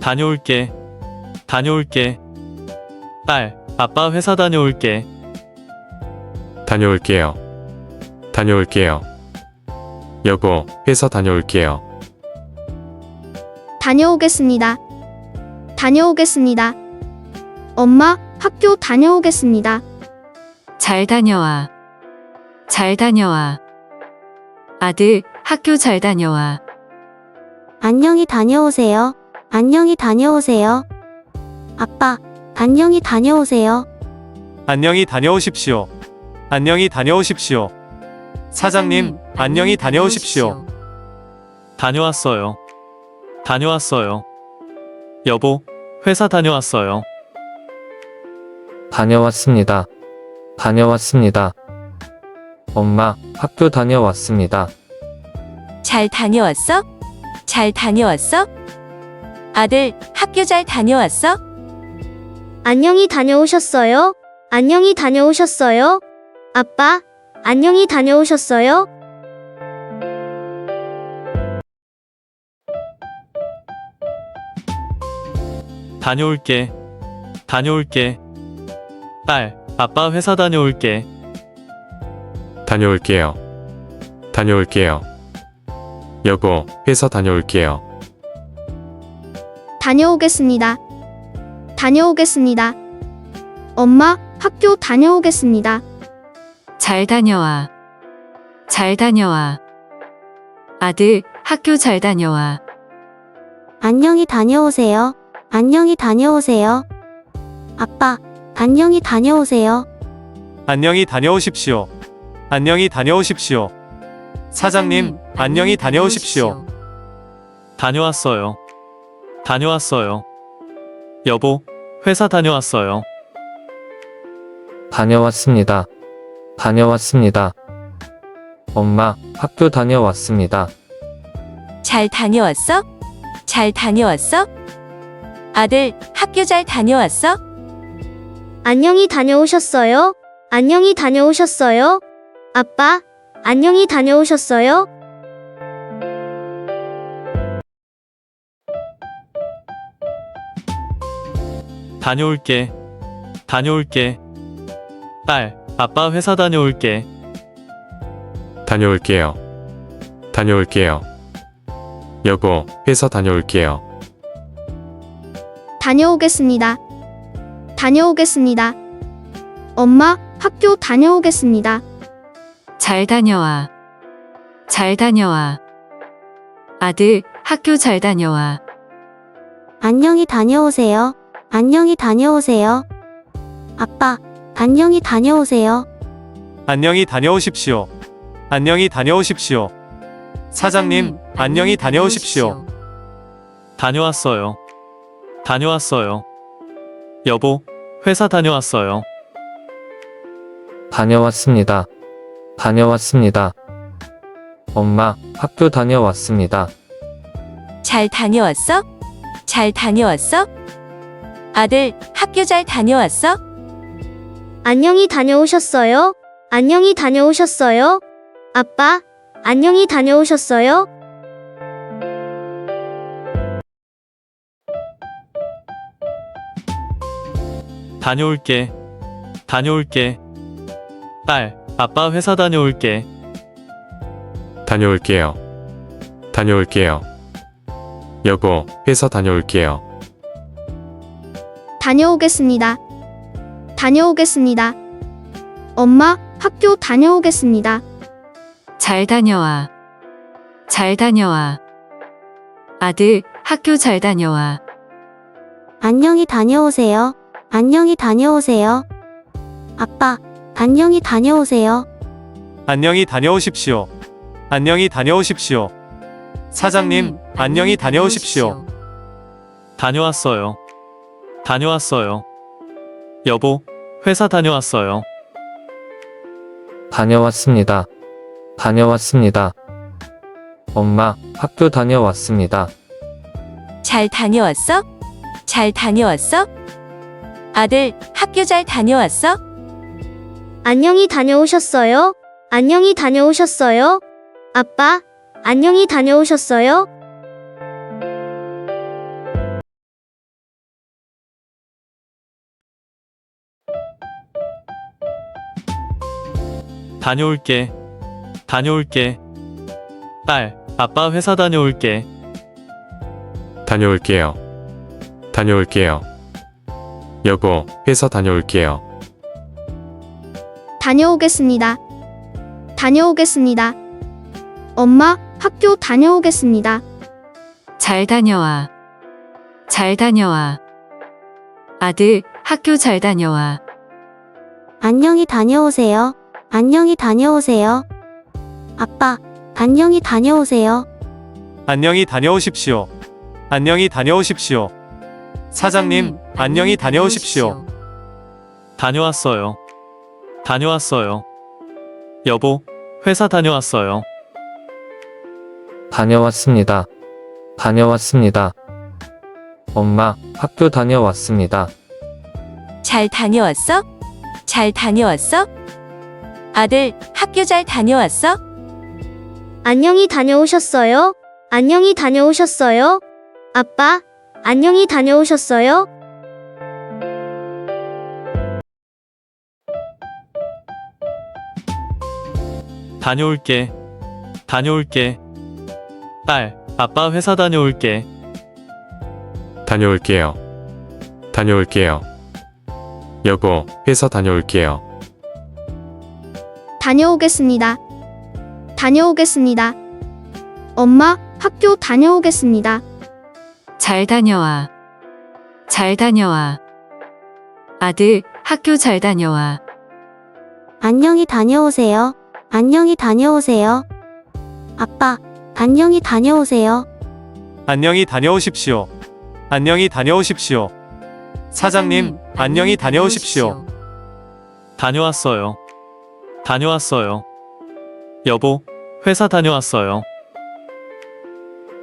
다녀올게. 다녀올게. 딸, 아빠 회사 다녀올게. 다녀올게요. 다녀올게요. 여보, 회사 다녀올게요. 다녀오겠습니다. 다녀오겠습니다. 엄마, 학교 다녀오겠습니다. 잘 다녀와. 잘 다녀와. 아들, 학교 잘 다녀와. 안녕히 다녀오세요. 안녕히 다녀오세요. 아빠, 안녕히 다녀오세요. 안녕히 다녀오십시오. 안녕히 다녀오십시오. 사장님, 안녕히 다녀오십시오. 다녀왔어요. 다녀왔어요. 여보, 회사 다녀왔어요. 다녀왔습니다. 다녀왔습니다. 엄마, 학교 다녀왔습니다. 잘 다녀왔어? 잘 다녀왔어? 아들, 학교 잘 다녀왔어? 안녕히 다녀오셨어요? 안녕히 다녀오셨어요? 아빠, 안녕히 다녀오셨어요? 다녀올게. 다녀올게. 딸, 아빠 회사 다녀올게. 다녀올게요. 다녀올게요. 여보, 회사 다녀올게요. 다녀오겠습니다. 다녀오겠습니다. 엄마, 학교 다녀오겠습니다. 잘 다녀와. 잘 다녀와. 아들, 학교 잘 다녀와. 안녕히 다녀오세요. 안녕히 다녀오세요. 아빠, 안녕히 다녀오세요. 안녕히 다녀오십시오. 안녕히 다녀오십시오. 사장님, 안녕히 다녀오십시오. 다녀왔어요. 다녀왔어요. 여보, 회사 다녀왔어요. 다녀왔습니다. 다녀왔습니다. 엄마, 학교 다녀왔습니다. 잘 다녀왔어? 잘 다녀왔어? 아들, 학교 잘 다녀왔어? 안녕히 다녀오셨어요? 안녕히 다녀오셨어요? 아빠, 안녕히 다녀오셨어요? 다녀올게. 다녀올게. 딸, 아빠 회사 다녀올게. 다녀올게요. 다녀올게요. 여보, 회사 다녀올게요. 다녀오겠습니다. 다녀오겠습니다. 엄마, 학교 다녀오겠습니다. 잘 다녀와. 잘 다녀와. 아들, 학교 잘 다녀와. 안녕히 다녀오세요. 안녕히 다녀오세요. 아빠, 안녕히 다녀오세요. 안녕히 다녀오십시오. 안녕히 다녀오십시오. 사장님, 안녕히 다녀오십시오. 다녀왔어요. 다녀왔어요. 여보, 회사 다녀왔어요. 다녀왔습니다. 다녀왔습니다. 엄마, 학교 다녀왔습니다. 잘 다녀왔어? 잘 다녀왔어? 아들, 학교 잘 다녀왔어? 안녕히 다녀오셨어요? 안녕히 다녀오셨어요? 아빠, 안녕히 다녀오셨어요? 다녀올게. 다녀올게. 딸, 아빠 회사 다녀올게. 다녀올게요. 다녀올게요. 여보, 회사 다녀올게요. 다녀오겠습니다. 다녀오겠습니다. 엄마, 학교 다녀오겠습니다. 잘 다녀와. 잘 다녀와. 아들, 학교 잘 다녀와. 안녕히 다녀오세요. 안녕히 다녀오세요. 아빠, 안녕히 다녀오세요. 안녕히 다녀오십시오. 안녕히 다녀오십시오. 사장님, 안녕히 다녀오십시오. 다녀왔어요. 다녀왔어요. 여보, 회사 다녀왔어요. 다녀왔습니다. 다녀왔습니다. 엄마, 학교 다녀왔습니다. 잘 다녀왔어? 잘 다녀왔어? 아들, 학교 잘 다녀왔어? 안녕히 다녀오셨어요? 안녕히 다녀오셨어요? 아빠, 안녕히 다녀오셨어요? 다녀올게. 다녀올게. 딸, 아빠 회사 다녀올게. 다녀올게요. 다녀올게요. 여보, 회사 다녀올게요. 다녀오겠습니다. 다녀오겠습니다. 엄마, 학교 다녀오겠습니다. 잘 다녀와. 잘 다녀와. 아들, 학교 잘 다녀와. 안녕히 다녀오세요. 안녕히 다녀오세요. 아빠, 안녕히 다녀오세요. 안녕히 다녀오십시오. 안녕히 다녀오십시오. 사장님, 안녕히 다녀오십시오. 다녀왔어요. 다녀왔어요. 여보, 회사 다녀왔어요. 다녀왔습니다. 다녀왔습니다. 엄마, 학교 다녀왔습니다. 잘 다녀왔어? 잘 다녀왔어? 아들, 학교 잘 다녀왔어? 안녕히 다녀오셨어요? 안녕히 다녀오셨어요? 아빠, 안녕히 다녀오셨어요? 다녀올게. 다녀올게. 딸, 아빠 회사 다녀올게. 다녀올게요. 다녀올게요. 여보, 회사 다녀올게요. 다녀오겠습니다. 다녀오겠습니다. 엄마, 학교 다녀오겠습니다. 잘 다녀와. 잘 다녀와. 아들, 학교 잘 다녀와. 안녕히 다녀오세요. 안녕히 다녀오세요. 아빠, 안녕히 다녀오세요. 안녕히 다녀오십시오. 안녕히 다녀오십시오. 사장님, 안녕히 다녀오십시오. 다녀왔어요. 다녀왔어요. 여보, 회사 다녀왔어요.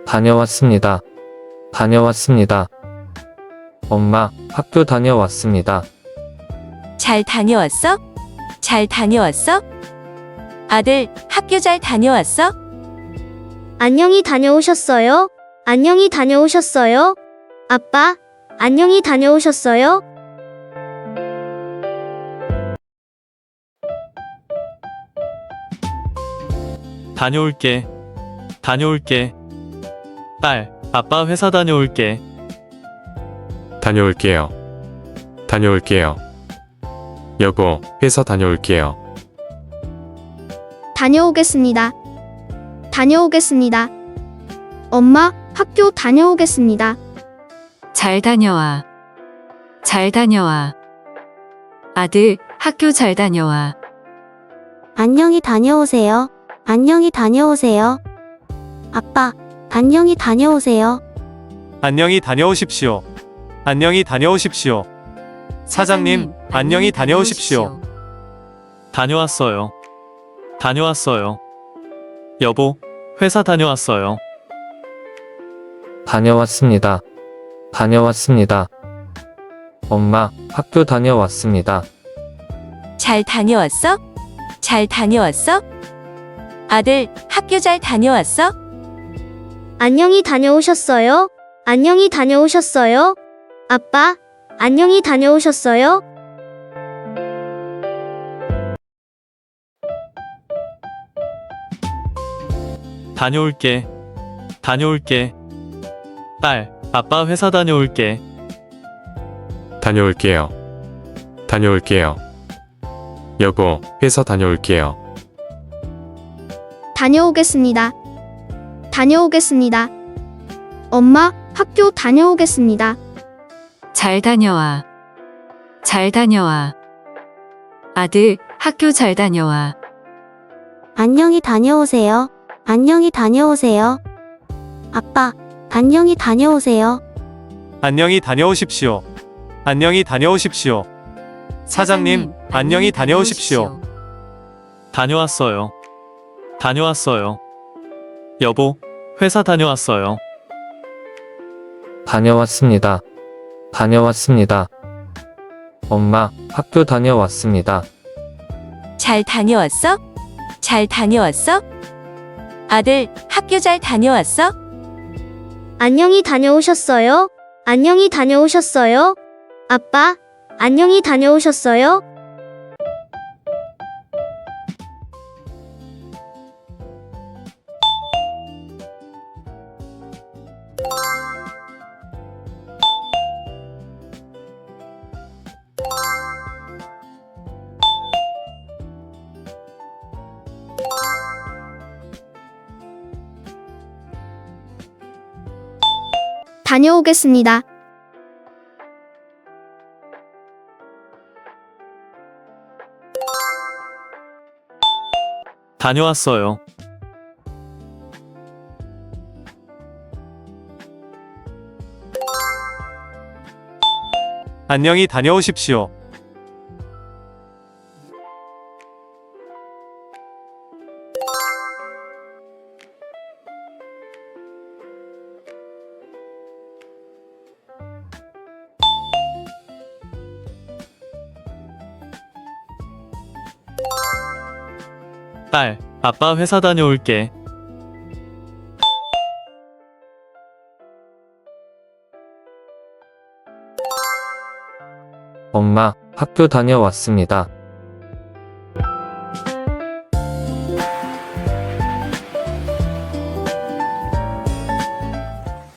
다녀왔습니다. 다녀왔습니다. 엄마, 학교 다녀왔습니다. 잘 다녀왔어? 잘 다녀왔어? 아들, 학교 잘 다녀왔어? 안녕히 다녀오셨어요? 안녕히 다녀오셨어요? 아빠, 안녕히 다녀오셨어요? 다녀올게. 다녀올게. 딸, 아빠 회사 다녀올게. 다녀올게요. 다녀올게요. 여보, 회사 다녀올게요. 다녀오겠습니다. 다녀오겠습니다. 엄마, 학교 다녀오겠습니다. 잘 다녀와. 잘 다녀와. 아들, 학교 잘 다녀와. 안녕히 다녀오세요. 안녕히 다녀오세요. 아빠, 안녕히 다녀오세요. 안녕히 다녀오십시오. 안녕히 다녀오십시오. 사장님, 안녕히 다녀오십시오. 다녀왔어요. 다녀왔어요. 여보, 회사 다녀왔어요. 다녀왔습니다. 다녀왔습니다. 엄마, 학교 다녀왔습니다. 잘 다녀왔어? 잘 다녀왔어? 아들, 학교 잘 다녀왔어? 안녕히 다녀오셨어요? 안녕히 다녀오셨어요? 아빠, 안녕히 다녀오셨어요? 다녀올게. 다녀올게. 딸, 아빠 회사 다녀올게. 다녀올게요. 다녀올게요. 여보, 회사 다녀올게요. 다녀오겠습니다. 다녀오겠습니다. 엄마, 학교 다녀오겠습니다. 잘 다녀와. 잘 다녀와. 아들, 학교 잘 다녀와. 안녕히 다녀오세요. 안녕히 다녀오세요. 아빠, 안녕히 다녀오세요. 안녕히 다녀오십시오. 안녕히 다녀오십시오. 사장님, 안녕히 다녀오십시오. 다녀왔어요. 다녀왔어요. 여보, 회사 다녀왔어요. 다녀왔습니다. 다녀왔습니다. 엄마, 학교 다녀왔습니다. 잘 다녀왔어? 잘 다녀왔어? 아들, 학교 잘 다녀왔어? 안녕히 다녀오셨어요? 안녕히 다녀오셨어요? 아빠, 안녕히 다녀오셨어요? 다녀오겠습니다. 다녀왔어요. 안녕히 다녀오십시오. 딸, 아빠 회사 다녀올게. 엄마, 학교 다녀왔습니다.